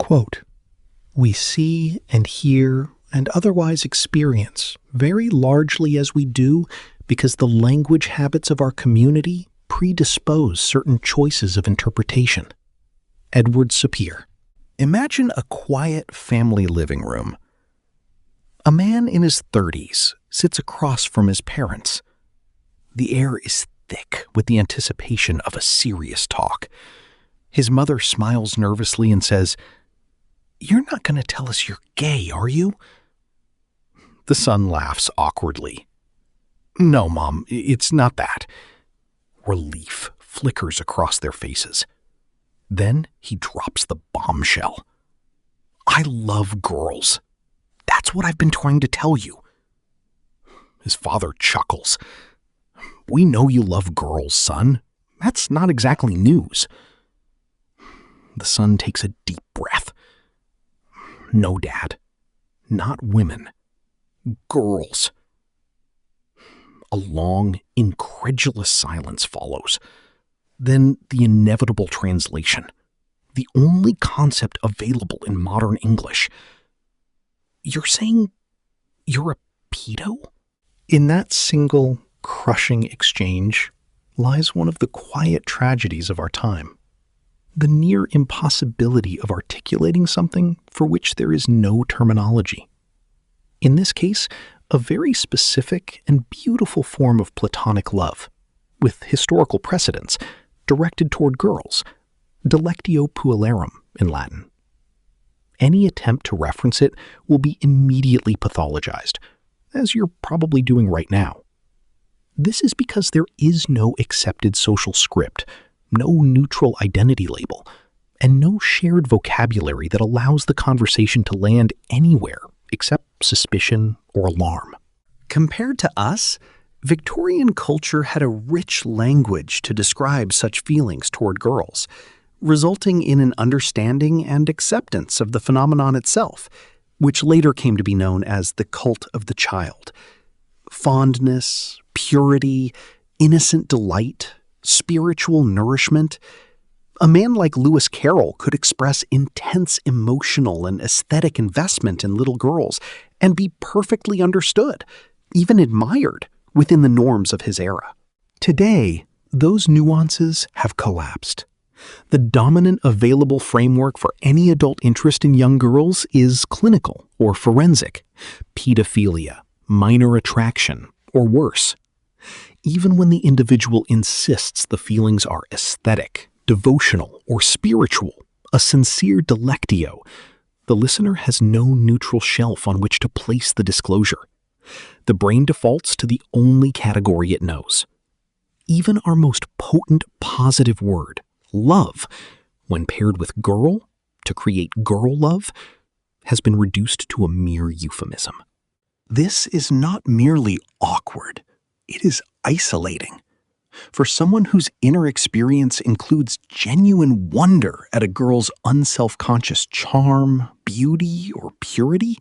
Quote, "We see and hear and otherwise experience very largely as we do because the language habits of our community predispose certain choices of interpretation." Edward Sapir. Imagine a quiet family living room. A man in his 30s sits across from his parents. The air is thick with the anticipation of a serious talk. His mother smiles nervously and says, "You're not going to tell us you're gay, are you?" The son laughs awkwardly. "No, Mom, it's not that." Relief flickers across their faces. Then he drops the bombshell. "I love girls. That's what I've been trying to tell you." His father chuckles. "We know you love girls, son. That's not exactly news." The son takes a deep breath. "No, Dad. Not women. Girls." A long, incredulous silence follows. Then the inevitable translation. The only concept available in modern English. "You're saying you're a pedo?" In that single, crushing exchange lies one of the quiet tragedies of our time. The near impossibility of articulating something for which there is no terminology. In this case, a very specific and beautiful form of platonic love, with historical precedents, directed toward girls, delectio puellarum in Latin. Any attempt to reference it will be immediately pathologized, as you're probably doing right now. This is because there is no accepted social script, no neutral identity label, and no shared vocabulary that allows the conversation to land anywhere except suspicion or alarm. Compared to us, Victorian culture had a rich language to describe such feelings toward girls, resulting in an understanding and acceptance of the phenomenon itself, which later came to be known as the cult of the child. Fondness, purity, innocent delight, spiritual nourishment. A man like Lewis Carroll could express intense emotional and aesthetic investment in little girls and be perfectly understood, even admired, within the norms of his era. Today, those nuances have collapsed. The dominant available framework for any adult interest in young girls is clinical or forensic, pedophilia, minor attraction, or worse. Even when the individual insists the feelings are aesthetic, devotional, or spiritual, a sincere delectio, the listener has no neutral shelf on which to place the disclosure. The brain defaults to the only category it knows. Even our most potent positive word, love, when paired with girl to create girl love, has been reduced to a mere euphemism. This is not merely awkward, it is isolating. For someone whose inner experience includes genuine wonder at a girl's unselfconscious charm, beauty, or purity,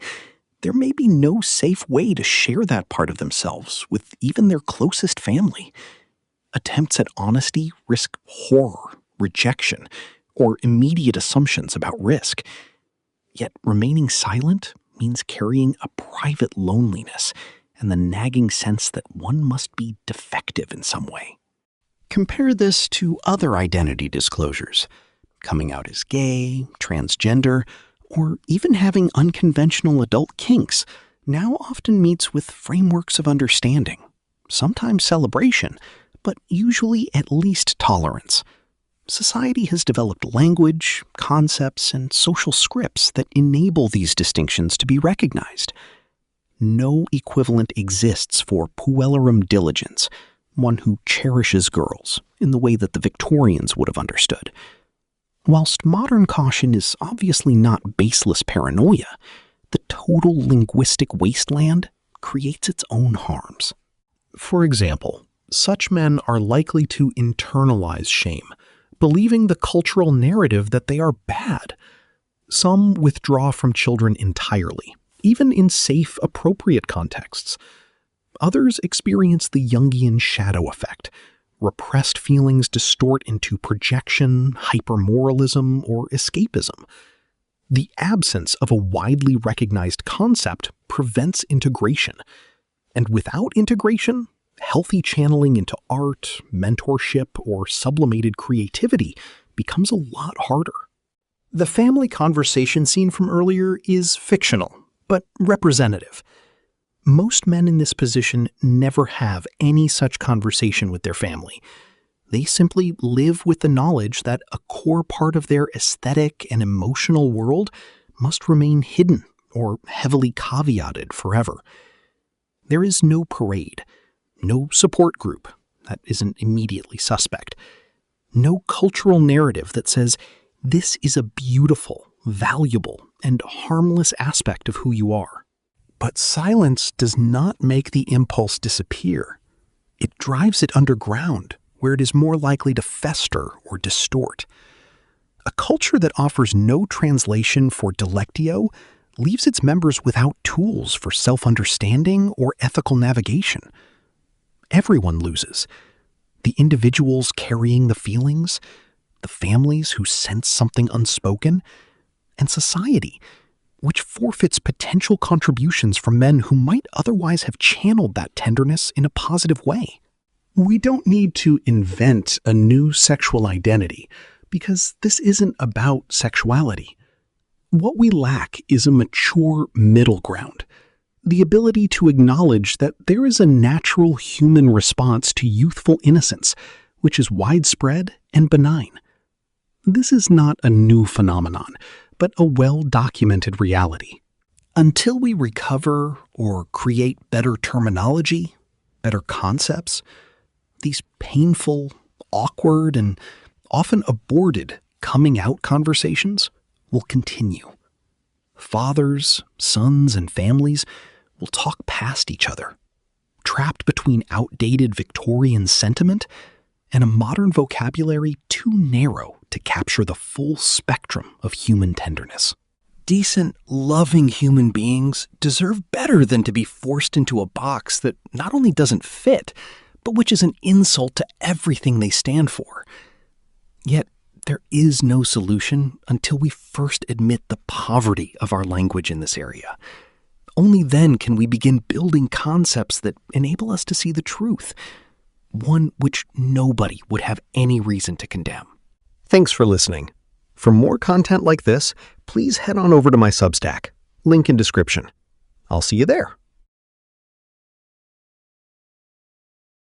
there may be no safe way to share that part of themselves with even their closest family. Attempts at honesty risk horror, rejection, or immediate assumptions about risk. Yet remaining silent means carrying a private loneliness and the nagging sense that one must be defective in some way. Compare this to other identity disclosures. Coming out as gay, transgender, or even having unconventional adult kinks now often meets with frameworks of understanding, sometimes celebration, but usually at least tolerance. Society has developed language, concepts, and social scripts that enable these distinctions to be recognized. No equivalent exists for puellarum diligence, one who cherishes girls in the way that the Victorians would have understood. Whilst modern caution is obviously not baseless paranoia, the total linguistic wasteland creates its own harms. For example, such men are likely to internalize shame, believing the cultural narrative that they are bad. Some withdraw from children entirely, even in safe, appropriate contexts. Others experience the Jungian shadow effect. Repressed feelings distort into projection, hypermoralism, or escapism. The absence of a widely recognized concept prevents integration. And without integration, healthy channeling into art, mentorship, or sublimated creativity becomes a lot harder. The family conversation scene from earlier is fictional, but representative. Most men in this position never have any such conversation with their family. They simply live with the knowledge that a core part of their aesthetic and emotional world must remain hidden or heavily caveated forever. There is no parade, no support group that isn't immediately suspect, no cultural narrative that says, this is a beautiful, valuable, and harmless aspect of who you are. But silence does not make the impulse disappear. It drives it underground, where it is more likely to fester or distort. A culture that offers no translation for delectio leaves its members without tools for self-understanding or ethical navigation. Everyone loses. The individuals carrying the feelings, the families who sense something unspoken, and society, which forfeits potential contributions from men who might otherwise have channeled that tenderness in a positive way. We don't need to invent a new sexual identity, because this isn't about sexuality. What we lack is a mature middle ground, the ability to acknowledge that there is a natural human response to youthful innocence, which is widespread and benign. This is not a new phenomenon, but a well-documented reality. Until we recover or create better terminology, better concepts, these painful, awkward, and often aborted coming-out conversations will continue. Fathers, sons, and families will talk past each other, trapped between outdated Victorian sentiment and a modern vocabulary too narrow to capture the full spectrum of human tenderness. Decent, loving human beings deserve better than to be forced into a box that not only doesn't fit, but which is an insult to everything they stand for. Yet, there is no solution until we first admit the poverty of our language in this area. Only then can we begin building concepts that enable us to see the truth, one which nobody would have any reason to condemn. Thanks for listening. For more content like this, please head on over to my Substack, link in description. I'll see you there.